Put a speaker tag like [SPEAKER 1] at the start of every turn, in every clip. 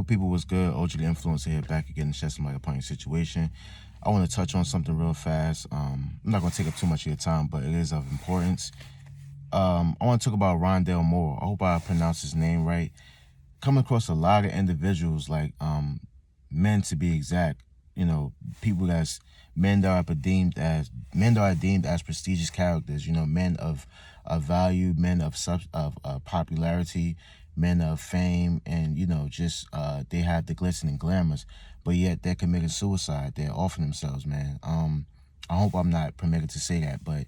[SPEAKER 1] People was good. OG the Influencer here, back again to shed some light upon your situation. I want to touch on something real fast. I'm not going to take up too much of your time, but it is of importance. I want to talk about Rondell Moore. I hope I pronounced his name right. Coming across a lot of individuals, like men to be exact, people that's men that are deemed as prestigious characters, men of value, men of popularity, men of fame, and just they have the glitz and glamours, but yet they're committing suicide. They're offing themselves, man. I hope I'm not permitted to say that, but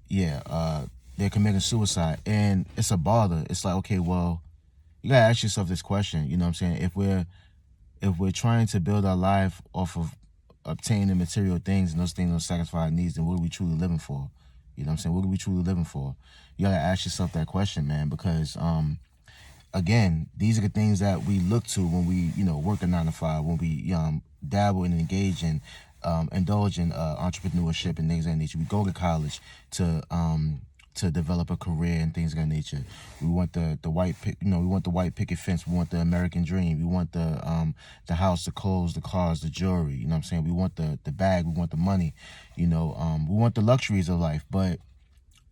[SPEAKER 1] yeah, they're committing suicide, and it's a bother. It's like, okay, well, you gotta ask yourself this question. You know what I'm saying? If we're trying to build our life off of obtaining material things and those things don't satisfy our needs, then what are we truly living for? You know what I'm saying? What are we truly living for? You gotta ask yourself that question, man, because again, these are the things that we look to when we, work a 9 to 5, when we dabble and engage in, indulge in entrepreneurship and things of that nature. We go to college to develop a career and things of that nature. We want the white picket fence. We want the American dream. We want the house, the clothes, the cars, the jewelry. You know what I'm saying? We want the bag. We want the money. We want the luxuries of life. But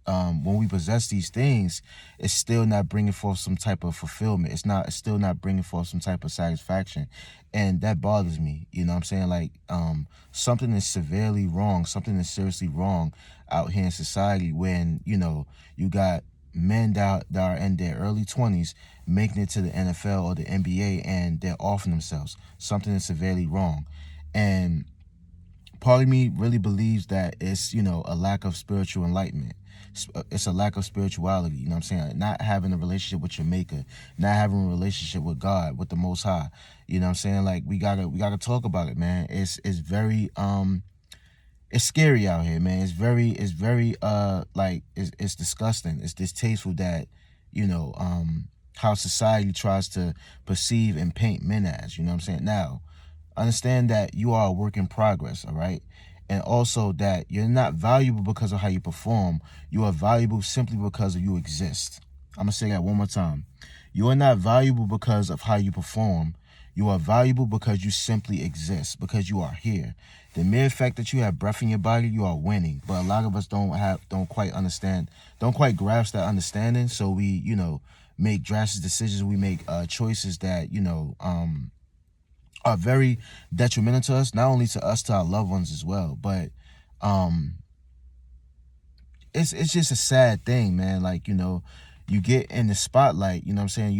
[SPEAKER 1] when we possess these things, it's still not bringing forth some type of fulfillment. It's still not bringing forth some type of satisfaction, and that bothers me. You know what I'm saying? Like, something is severely wrong. Something is seriously wrong out here in society when you got men that are in their early 20s making it to the NFL or the NBA, and they're offing themselves. Something is severely wrong, and part of me really believes that it's a lack of spiritual enlightenment. It's a lack of spirituality. You know what I'm saying? Not having a relationship with your maker, not having a relationship with God, with the Most High. You know what I'm saying? Like, we gotta talk about it, man. It's very it's scary out here, man. It's very like, it's disgusting. It's distasteful that how society tries to perceive and paint men as. You know what I'm saying? Now, understand that you are a work in progress, all right? And also that you're not valuable because of how you perform. You are valuable simply because you exist. I'm going to say that one more time. You are not valuable because of how you perform. You are valuable because you simply exist, because you are here. The mere fact that you have breath in your body, you are winning. But a lot of us don't quite grasp that understanding. So we, make drastic decisions. We make choices that, are very detrimental to us, not only to us, to our loved ones as well. But it's just a sad thing, man. Like, you get in the spotlight, you know what I'm saying?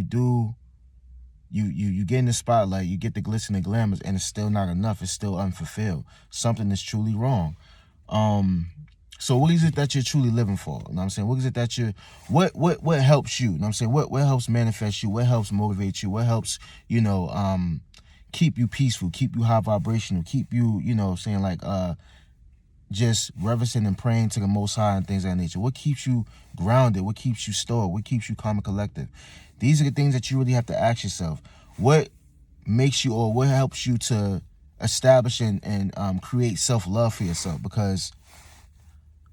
[SPEAKER 1] You get in the spotlight, you get the glitz and the glamours, and it's still not enough. It's still unfulfilled. Something is truly wrong. So what is it that you're truly living for? You know what I'm saying? What is it that what helps you? You know what I'm saying? What helps manifest you? What helps motivate you? What helps, keep you peaceful, keep you high vibrational, keep you, saying, like, just reverencing and praying to the Most High and things of that nature? What keeps you grounded? What keeps you stored? What keeps you calm and collective? These are the things that you really have to ask yourself. What makes you, or what helps you to establish and create self-love for yourself? Because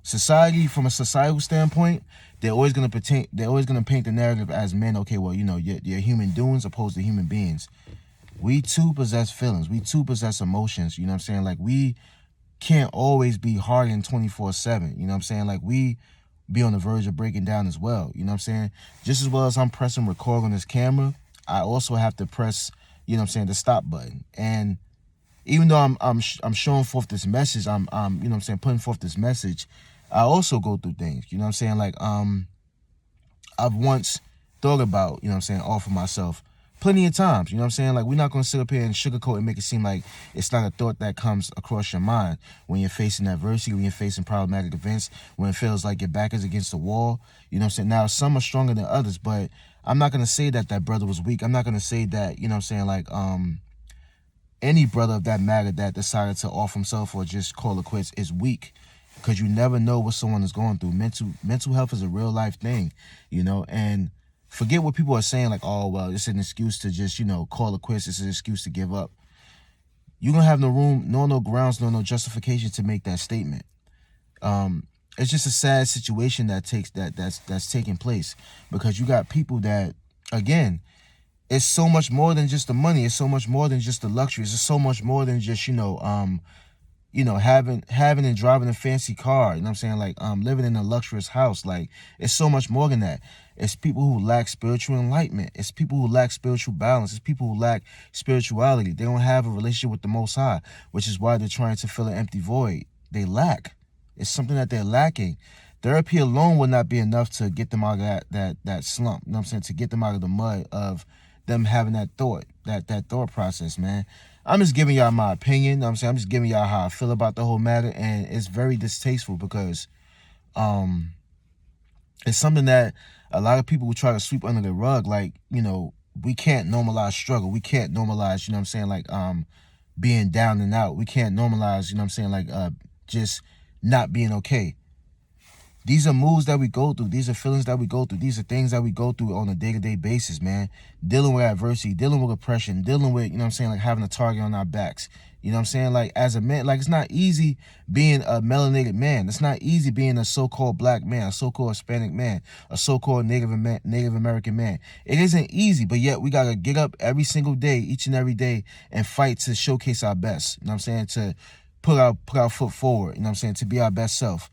[SPEAKER 1] society, from a societal standpoint, they're always gonna paint the narrative as men. Okay, well, you're human doings opposed to human beings. We too possess feelings. We too possess emotions. You know what I'm saying? Like, we can't always be hardened 24/7. You know what I'm saying? Like, we be on the verge of breaking down as well. You know what I'm saying? Just as well as I'm pressing record on this camera, I also have to press, the stop button. And even though I'm showing forth this message, I'm putting forth this message, I also go through things. You know what I'm saying? Like, I've once thought about, offer myself plenty of times. You know what I'm saying? Like, we're not going to sit up here and sugarcoat and make it seem like it's not a thought that comes across your mind when you're facing adversity, when you're facing problematic events, when it feels like your back is against the wall. You know what I'm saying? Now, some are stronger than others, but I'm not going to say that brother was weak. I'm not going to say that, like, any brother of that matter that decided to off himself or just call it quits is weak, because you never know what someone is going through. Mental health is a real life thing, and forget what people are saying, like, oh, well, it's an excuse to just, call it quits. It's an excuse to give up. You're going to have no room, no grounds, no justification to make that statement. It's just a sad situation that's taking place, because you got people that, again, It's so much more than just the money. It's so much more than just the luxuries. It's so much more than just, having and driving a fancy car. You know what I'm saying? Like, living in a luxurious house. Like, it's so much more than that. It's people who lack spiritual enlightenment. It's people who lack spiritual balance. It's people who lack spirituality. They don't have a relationship with the Most High, which is why they're trying to fill an empty void. They lack. It's something that they're lacking. Therapy alone will not be enough to get them out of that slump. You know what I'm saying? To get them out of the mud of them having that thought process, man. I'm just giving y'all my opinion. You know what I'm saying? I'm just giving y'all how I feel about the whole matter, and it's very distasteful because it's something that a lot of people will try to sweep under the rug. Like, we can't normalize struggle. We can't normalize, you know what I'm saying, like being down and out. We can't normalize, you know what I'm saying, like just not being okay. These are moves that we go through. These are feelings that we go through. These are things that we go through on a day-to-day basis, man. Dealing with adversity, dealing with oppression, dealing with, you know what I'm saying, like having a target on our backs. You know what I'm saying? Like, as a man, like, it's not easy being a melanated man. It's not easy being a so-called black man, a so-called Hispanic man, a so-called Native American man. It isn't easy, but yet we got to get up every single day, each and every day, and fight to showcase our best. You know what I'm saying? To put our foot forward, you know what I'm saying? To be our best self.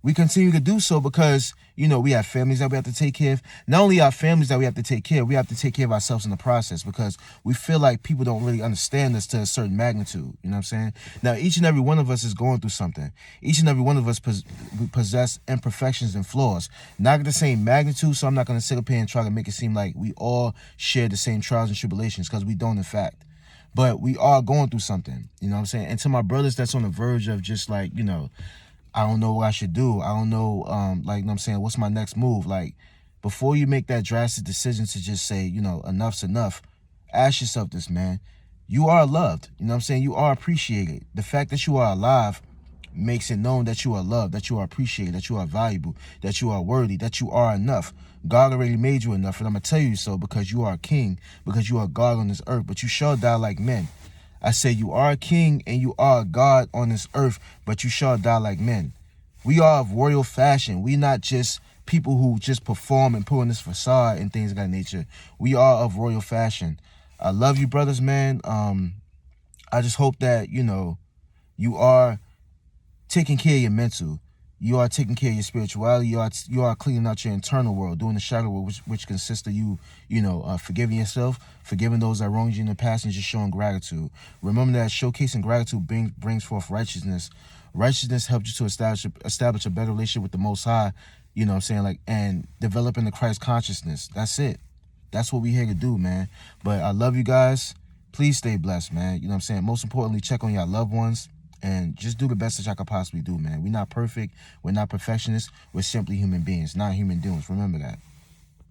[SPEAKER 1] We continue to do so because, we have families that we have to take care of. Not only our families that we have to take care of, we have to take care of ourselves in the process because we feel like people don't really understand us to a certain magnitude. You know what I'm saying? Now, each and every one of us is going through something. Each and every one of us we possess imperfections and flaws. Not at the same magnitude, so I'm not going to sit up here and try to make it seem like we all share the same trials and tribulations because we don't, in fact. But we are going through something. You know what I'm saying? And to my brothers that's on the verge of just like, I don't know what I should do. I don't know, you know what I'm saying, what's my next move? Like, before you make that drastic decision to just say, enough's enough, ask yourself this, man. You are loved. You know what I'm saying? You are appreciated. The fact that you are alive makes it known that you are loved, that you are appreciated, that you are valuable, that you are worthy, that you are enough. God already made you enough, and I'm going to tell you so because you are a king, because you are God on this earth, but you shall die like men. I say you are a king and you are a God on this earth, but you shall die like men. We are of royal fashion. We not just people who just perform and put on this facade and things of that nature. We are of royal fashion. I love you, brothers, man. I just hope that, you are taking care of your mental. You are taking care of your spirituality. You are cleaning out your internal world, doing the shadow work, which consists of you, forgiving yourself, forgiving those that wronged you in the past, and just showing gratitude. Remember that showcasing gratitude brings forth righteousness. Righteousness helps you to establish a better relationship with the Most High, you know what I'm saying, like, and developing the Christ consciousness. That's it. That's what we're here to do, man. But I love you guys. Please stay blessed, man. You know what I'm saying? Most importantly, check on your loved ones. And just do the best that y'all could possibly do, man. We're not perfect. We're not perfectionists. We're simply human beings, not human doings. Remember that.